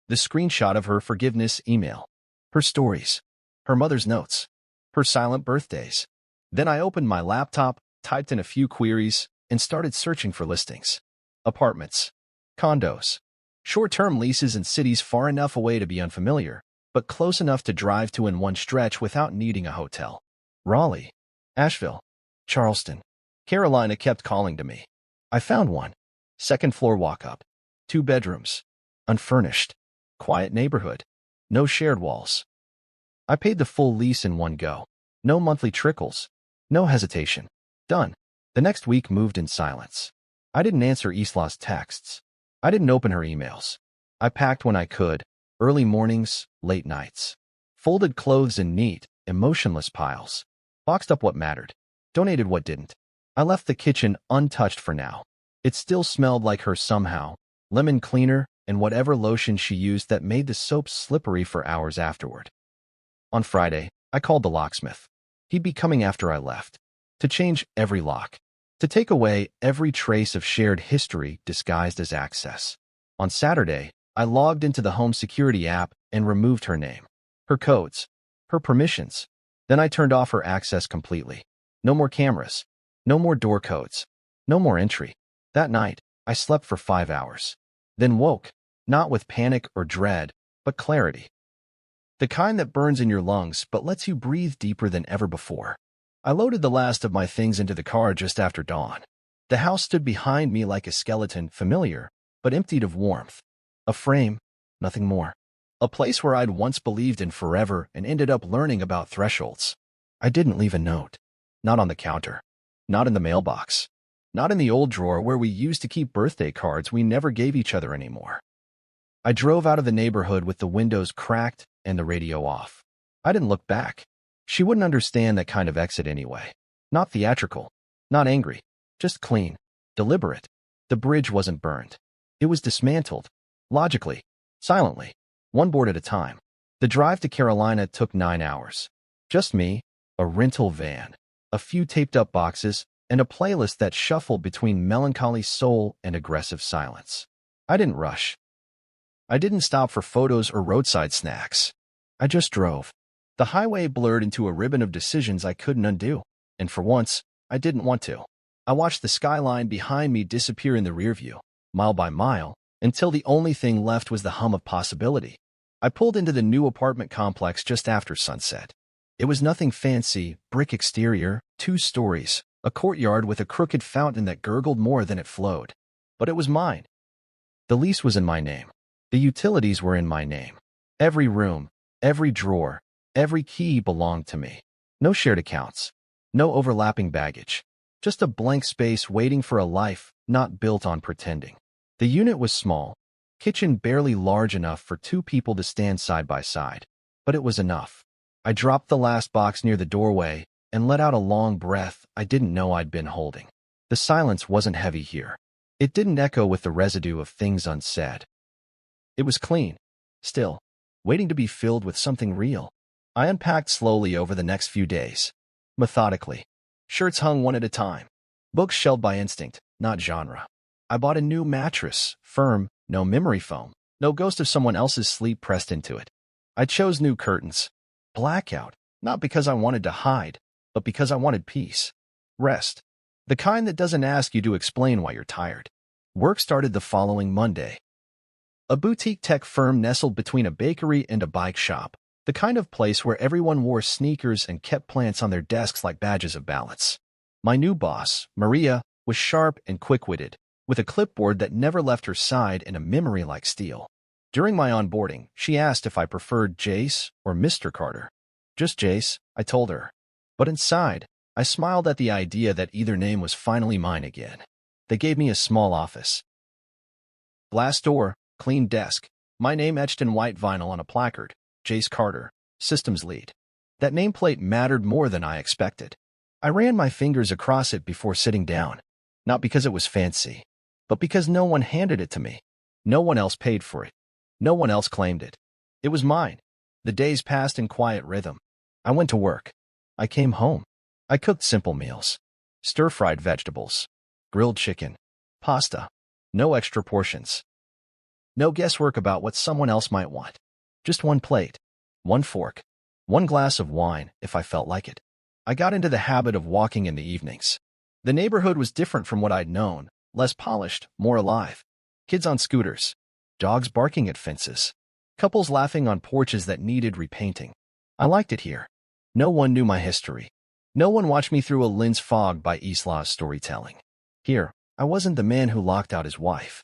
The screenshot of her forgiveness email. Her stories. Her mother's notes. Her silent birthdays. Then I opened my laptop, typed in a few queries, and started searching for listings. Apartments. Condos. Short-term leases in cities far enough away to be unfamiliar, but close enough to drive to in one stretch without needing a hotel. Raleigh. Asheville. Charleston. Carolina kept calling to me. I found one. Second-floor walk-up. 2 bedrooms. Unfurnished. Quiet neighborhood. No shared walls. I paid the full lease in one go. No monthly trickles. No hesitation. Done. The next week moved in silence. I didn't answer Isla's texts. I didn't open her emails. I packed when I could, early mornings, late nights. Folded clothes in neat, emotionless piles. Boxed up what mattered. Donated what didn't. I left the kitchen untouched for now. It still smelled like her somehow, lemon cleaner and whatever lotion she used that made the soap slippery for hours afterward. On Friday, I called the locksmith. He'd be coming after I left. To change every lock. To take away every trace of shared history disguised as access. On Saturday, I logged into the home security app and removed her name, her codes, her permissions. Then I turned off her access completely. No more cameras. No more door codes. No more entry. That night, I slept for 5 hours. Then woke, not with panic or dread, but clarity. The kind that burns in your lungs but lets you breathe deeper than ever before. I loaded the last of my things into the car just after dawn. The house stood behind me like a skeleton, familiar, but emptied of warmth. A frame, nothing more. A place where I'd once believed in forever and ended up learning about thresholds. I didn't leave a note. Not on the counter. Not in the mailbox. Not in the old drawer where we used to keep birthday cards we never gave each other anymore. I drove out of the neighborhood with the windows cracked and the radio off. I didn't look back. She wouldn't understand that kind of exit anyway. Not theatrical. Not angry. Just clean. Deliberate. The bridge wasn't burned. It was dismantled. Logically. Silently. One board at a time. The drive to Carolina took 9 hours. Just me, a rental van, a few taped-up boxes, and a playlist that shuffled between melancholy soul and aggressive silence. I didn't rush. I didn't stop for photos or roadside snacks. I just drove. The highway blurred into a ribbon of decisions I couldn't undo, and for once, I didn't want to. I watched the skyline behind me disappear in the rearview, mile by mile, until the only thing left was the hum of possibility. I pulled into the new apartment complex just after sunset. It was nothing fancy, brick exterior, 2 stories, a courtyard with a crooked fountain that gurgled more than it flowed. But it was mine. The lease was in my name. The utilities were in my name. Every room, every drawer, every key belonged to me. No shared accounts. No overlapping baggage. Just a blank space waiting for a life not built on pretending. The unit was small, kitchen barely large enough for 2 people to stand side by side. But it was enough. I dropped the last box near the doorway and let out a long breath I didn't know I'd been holding. The silence wasn't heavy here. It didn't echo with the residue of things unsaid. It was clean, still, waiting to be filled with something real. I unpacked slowly over the next few days. Methodically. Shirts hung one at a time. Books shelved by instinct, not genre. I bought a new mattress, firm, no memory foam, no ghost of someone else's sleep pressed into it. I chose new curtains. Blackout, not because I wanted to hide, but because I wanted peace. Rest. The kind that doesn't ask you to explain why you're tired. Work started the following Monday. A boutique tech firm nestled between a bakery and a bike shop, the kind of place where everyone wore sneakers and kept plants on their desks like badges of balance. My new boss, Maria, was sharp and quick-witted, with a clipboard that never left her side and a memory like steel. During my onboarding, she asked if I preferred Jace or Mr. Carter. Just Jace, I told her. But inside, I smiled at the idea that either name was finally mine again. They gave me a small office. Glass door, clean desk, my name etched in white vinyl on a placard, Jace Carter, systems lead. That nameplate mattered more than I expected. I ran my fingers across it before sitting down, not because it was fancy, but because no one handed it to me. No one else paid for it. No one else claimed it. It was mine. The days passed in quiet rhythm. I went to work. I came home. I cooked simple meals. Stir-fried vegetables. grilled chicken, pasta. No extra portions. No guesswork about what someone else might want. Just one plate, one fork, one glass of wine if I felt like it. I got into the habit of walking in the evenings. The neighborhood was different from what I'd known, less polished, more alive. Kids on scooters, dogs barking at fences, couples laughing on porches that needed repainting. I liked it here. No one knew my history. No one watched me through a lens fogged by Isla's storytelling. Here, I wasn't the man who locked out his wife.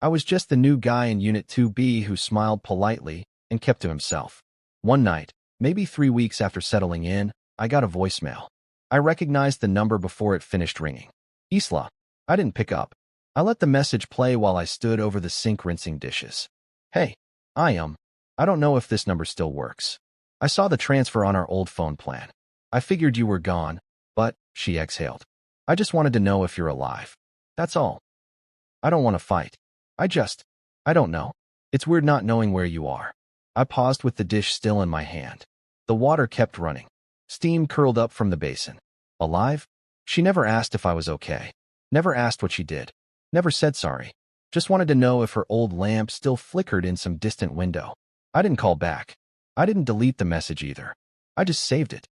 I was just the new guy in Unit 2B who smiled politely and kept to himself. One night, maybe 3 weeks after settling in, I got a voicemail. I recognized the number before it finished ringing. Isla. I didn't pick up. I let the message play while I stood over the sink rinsing dishes. Hey, I don't know if this number still works. I saw the transfer on our old phone plan. I figured you were gone, but, she exhaled. I just wanted to know if you're alive. That's all. I don't want to fight. I don't know. It's weird not knowing where you are. I paused with the dish still in my hand. The water kept running. Steam curled up from the basin. Alive? She never asked if I was okay. Never asked what she did. Never said sorry. Just wanted to know if her old lamp still flickered in some distant window. I didn't call back. I didn't delete the message either. I just saved it.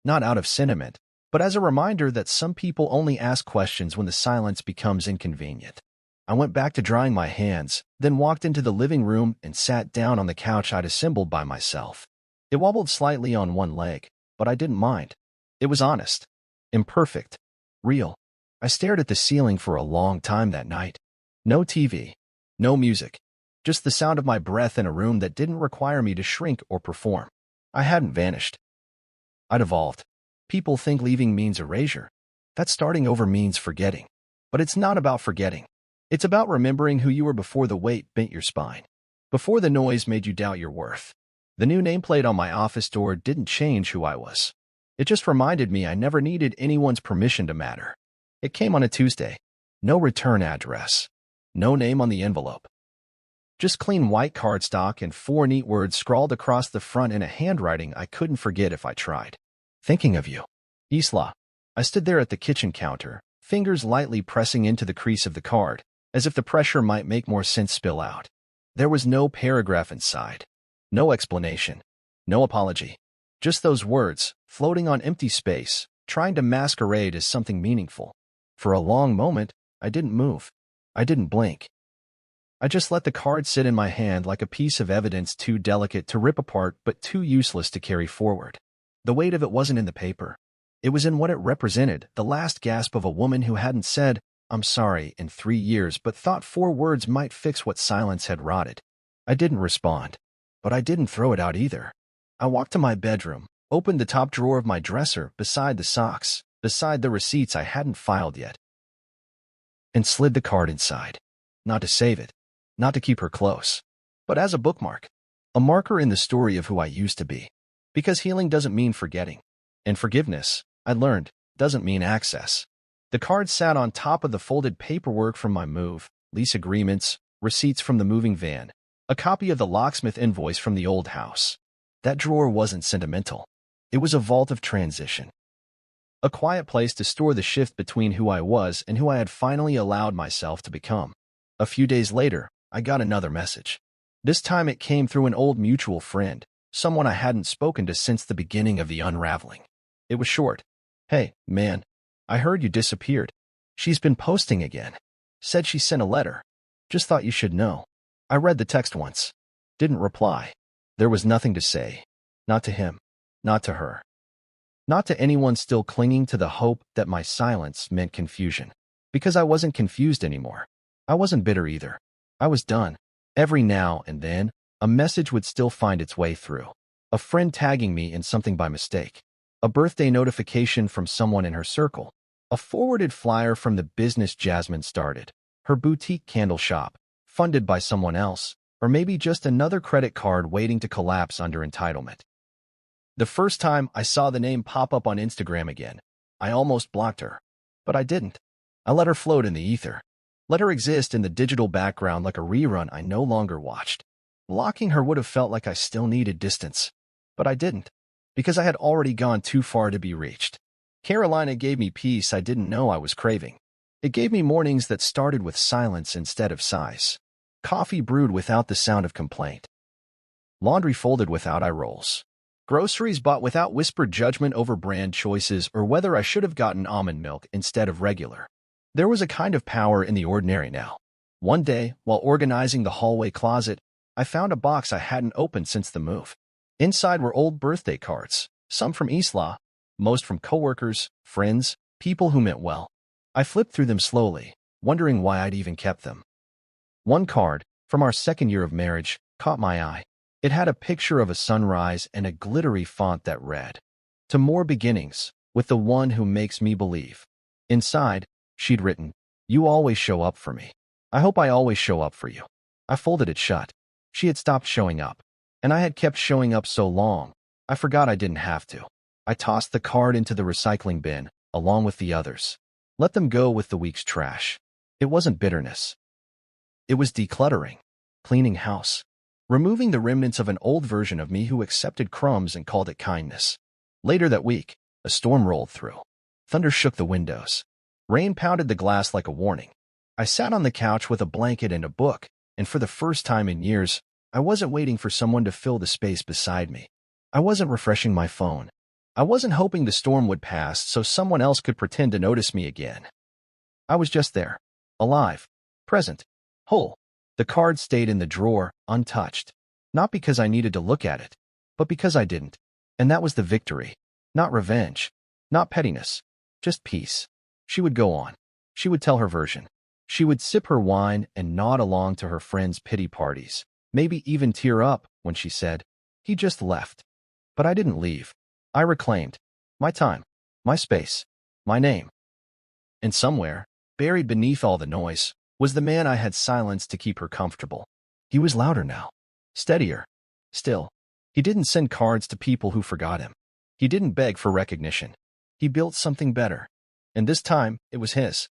Not out of sentiment, but as a reminder that some people only ask questions when the silence becomes inconvenient. I went back to drying my hands, then walked into the living room and sat down on the couch I'd assembled by myself. It wobbled slightly on one leg, but I didn't mind. It was honest, imperfect, real. I stared at the ceiling for a long time that night. No TV, no music, just the sound of my breath in a room that didn't require me to shrink or perform. I hadn't vanished. I'd evolved. People think leaving means erasure. That starting over means forgetting. But it's not about forgetting. It's about remembering who you were before the weight bent your spine, before the noise made you doubt your worth. The new nameplate on my office door didn't change who I was. It just reminded me I never needed anyone's permission to matter. It came on a Tuesday. No return address. No name on the envelope. Just clean white cardstock and 4 neat words scrawled across the front in a handwriting I couldn't forget if I tried. Thinking of you. Isla. I stood there at the kitchen counter, fingers lightly pressing into the crease of the card, as if the pressure might make more sense spill out. There was no paragraph inside. No explanation. No apology. Just those words, floating on empty space, trying to masquerade as something meaningful. For a long moment, I didn't move. I didn't blink. I just let the card sit in my hand like a piece of evidence too delicate to rip apart but too useless to carry forward. The weight of it wasn't in the paper. It was in what it represented, the last gasp of a woman who hadn't said, "I'm sorry," in 3 years, but thought 4 words might fix what silence had rotted. I didn't respond, but I didn't throw it out either. I walked to my bedroom, opened the top drawer of my dresser beside the socks, beside the receipts I hadn't filed yet, and slid the card inside. Not to save it, not to keep her close, but as a bookmark, a marker in the story of who I used to be. Because healing doesn't mean forgetting, and forgiveness, I learned, doesn't mean access. The card sat on top of the folded paperwork from my move, lease agreements, receipts from the moving van, a copy of the locksmith invoice from the old house. That drawer wasn't sentimental. It was a vault of transition. A quiet place to store the shift between who I was and who I had finally allowed myself to become. A few days later, I got another message. This time it came through an old mutual friend, someone I hadn't spoken to since the beginning of the unraveling. It was short. "Hey, man, I heard you disappeared. She's been posting again. Said she sent a letter. Just thought you should know." I read the text once. Didn't reply. There was nothing to say. Not to him. Not to her. Not to anyone still clinging to the hope that my silence meant confusion. Because I wasn't confused anymore. I wasn't bitter either. I was done. Every now and then, a message would still find its way through. A friend tagging me in something by mistake. A birthday notification from someone in her circle. A forwarded flyer from the business Jasmine started. Her boutique candle shop, funded by someone else, or maybe just another credit card waiting to collapse under entitlement. The first time I saw the name pop up on Instagram again, I almost blocked her. But I didn't. I let her float in the ether. Let her exist in the digital background like a rerun I no longer watched. Blocking her would have felt like I still needed distance. But I didn't, because I had already gone too far to be reached. Carolina gave me peace I didn't know I was craving. It gave me mornings that started with silence instead of sighs. Coffee brewed without the sound of complaint. Laundry folded without eye rolls. Groceries bought without whispered judgment over brand choices or whether I should have gotten almond milk instead of regular. There was a kind of power in the ordinary now. One day, while organizing the hallway closet, I found a box I hadn't opened since the move. Inside were old birthday cards, some from Isla, most from coworkers, friends, people who meant well. I flipped through them slowly, wondering why I'd even kept them. One card, from our second year of marriage, caught my eye. It had a picture of a sunrise and a glittery font that read, "To more beginnings, with the one who makes me believe." Inside, she'd written, "You always show up for me. I hope I always show up for you." I folded it shut. She had stopped showing up, and I had kept showing up so long, I forgot I didn't have to. I tossed the card into the recycling bin, along with the others. Let them go with the week's trash. It wasn't bitterness. It was decluttering, cleaning house, removing the remnants of an old version of me who accepted crumbs and called it kindness. Later that week, a storm rolled through. Thunder shook the windows. Rain pounded the glass like a warning. I sat on the couch with a blanket and a book, and for the first time in years, I wasn't waiting for someone to fill the space beside me. I wasn't refreshing my phone. I wasn't hoping the storm would pass so someone else could pretend to notice me again. I was just there, alive, present, whole. The card stayed in the drawer, untouched. Not because I needed to look at it, but because I didn't. And that was the victory. Not revenge. Not pettiness. Just peace. She would go on. She would tell her version. She would sip her wine and nod along to her friends' pity parties. Maybe even tear up when she said, "He just left." But I didn't leave. I reclaimed my time, my space, my name. And somewhere, buried beneath all the noise, was the man I had silenced to keep her comfortable. He was louder now, steadier. Still, he didn't send cards to people who forgot him. He didn't beg for recognition. He built something better. And this time, it was his.